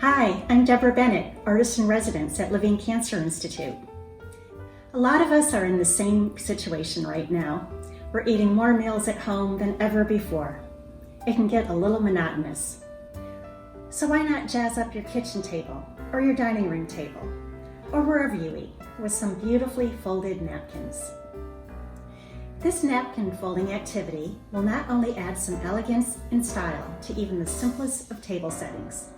Hi, I'm Deborah Bennett, Artist in Residence at Levine Cancer Institute. A lot of us are in the same situation right now. We're eating more meals at home than ever before. It can get a little monotonous. So why not jazz up your kitchen table or your dining room table or wherever you eat with some beautifully folded napkins. This napkin folding activity will not only add some elegance and style to even the simplest of table settings,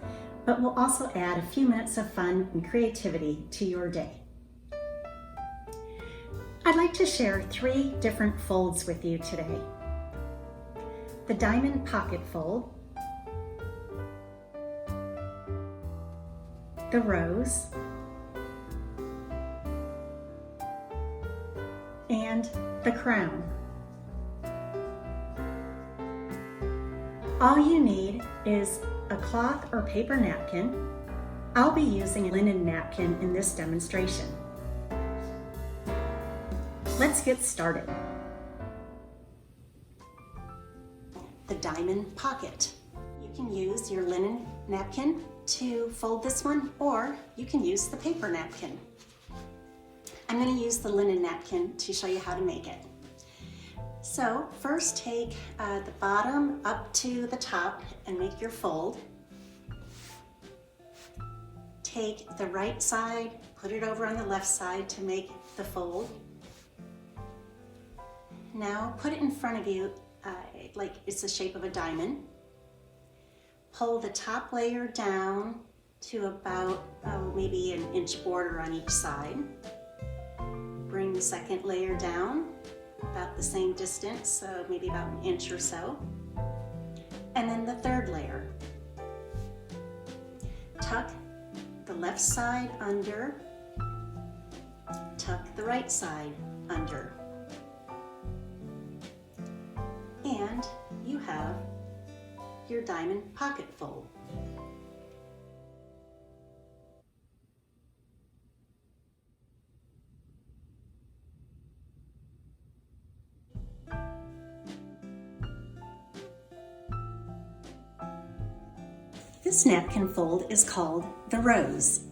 but will also add a few minutes of fun and creativity to your day. I'd like to share 3 different folds with you today. The diamond pocket fold, the rose, and the crown. All you need is a cloth or paper napkin. I'll be using a linen napkin in this demonstration. Let's get started. The diamond pocket. You can use your linen napkin to fold this one, or you can use the paper napkin. I'm going to use the linen napkin to show you how to make it. So first take the bottom up to the top and make your fold. Take the right side, put it over on the left side to make the fold. Now put it in front of you like it's the shape of a diamond. Pull the top layer down to about maybe an inch border on each side. Bring the second layer down about the same distance, so maybe about an inch or so. And then the third layer. Tuck the left side under, tuck the right side under. And you have your diamond pocket fold. This napkin fold is called the rose.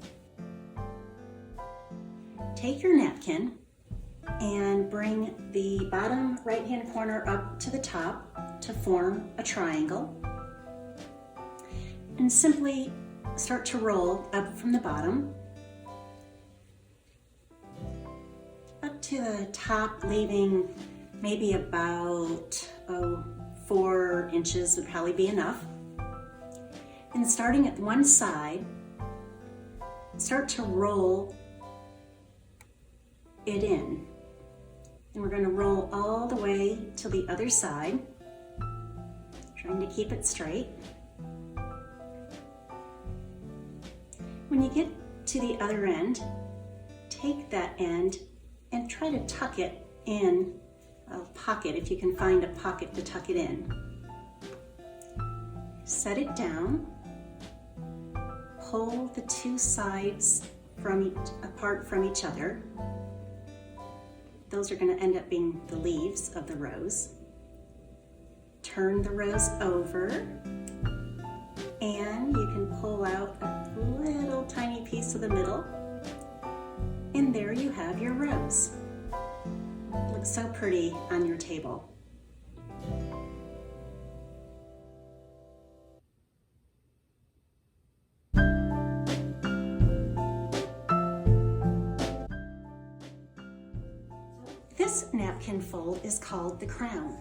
Take your napkin and bring the bottom right-hand corner up to the top to form a triangle. And simply start to roll up from the bottom up to the top, leaving maybe about 4 inches would probably be enough. And starting at one side, start to roll it in. And we're going to roll all the way to the other side, trying to keep it straight. When you get to the other end, take that end and try to tuck it in a pocket, if you can find a pocket to tuck it in. Set it down. Pull the 2 sides apart from each other. Those are going to end up being the leaves of the rose. Turn the rose over, and you can pull out a little tiny piece of the middle, and there you have your rose. It looks so pretty on your table. This napkin fold is called the crown.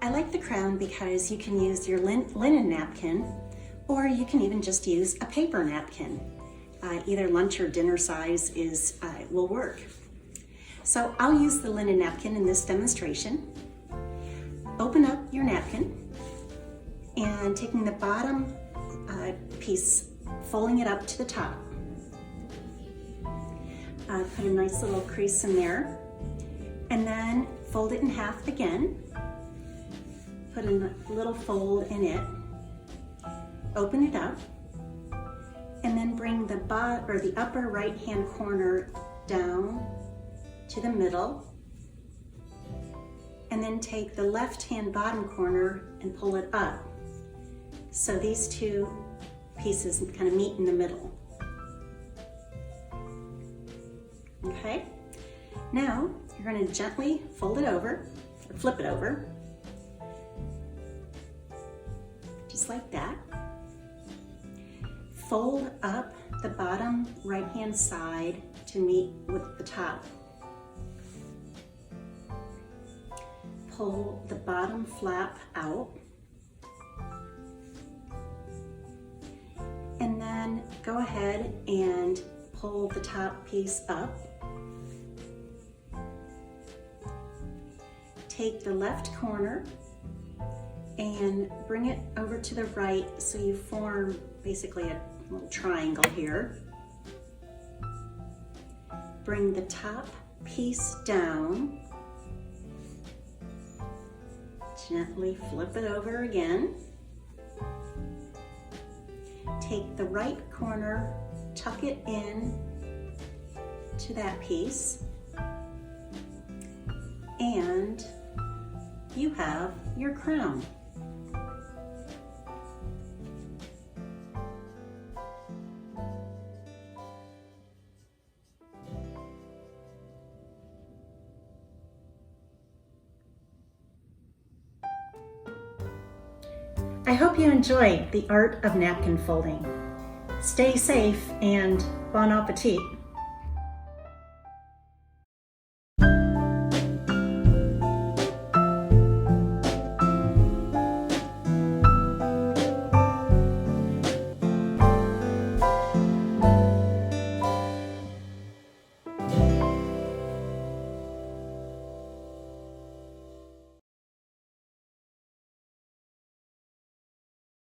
I like the crown because you can use your linen napkin, or you can even just use a paper napkin. Either lunch or dinner size will work. So I'll use the linen napkin in this demonstration. Open up your napkin and taking the bottom piece, folding it up to the top. Put a nice little crease in there, and then fold it in half again. Put a little fold in it, open it up, and then bring the upper right-hand corner down to the middle, and then take the left-hand bottom corner and pull it up. So these two pieces kind of meet in the middle. Okay, now you're going to gently fold it over, or flip it over, just like that. Fold up the bottom right-hand side to meet with the top. Pull the bottom flap out. And then go ahead and pull the top piece up. Take the left corner and bring it over to the right so you form basically a little triangle here. Bring the top piece down. Gently flip it over again. Take the right corner, tuck it in to that piece, and you have your crown. I hope you enjoyed the art of napkin folding. Stay safe and bon appetit.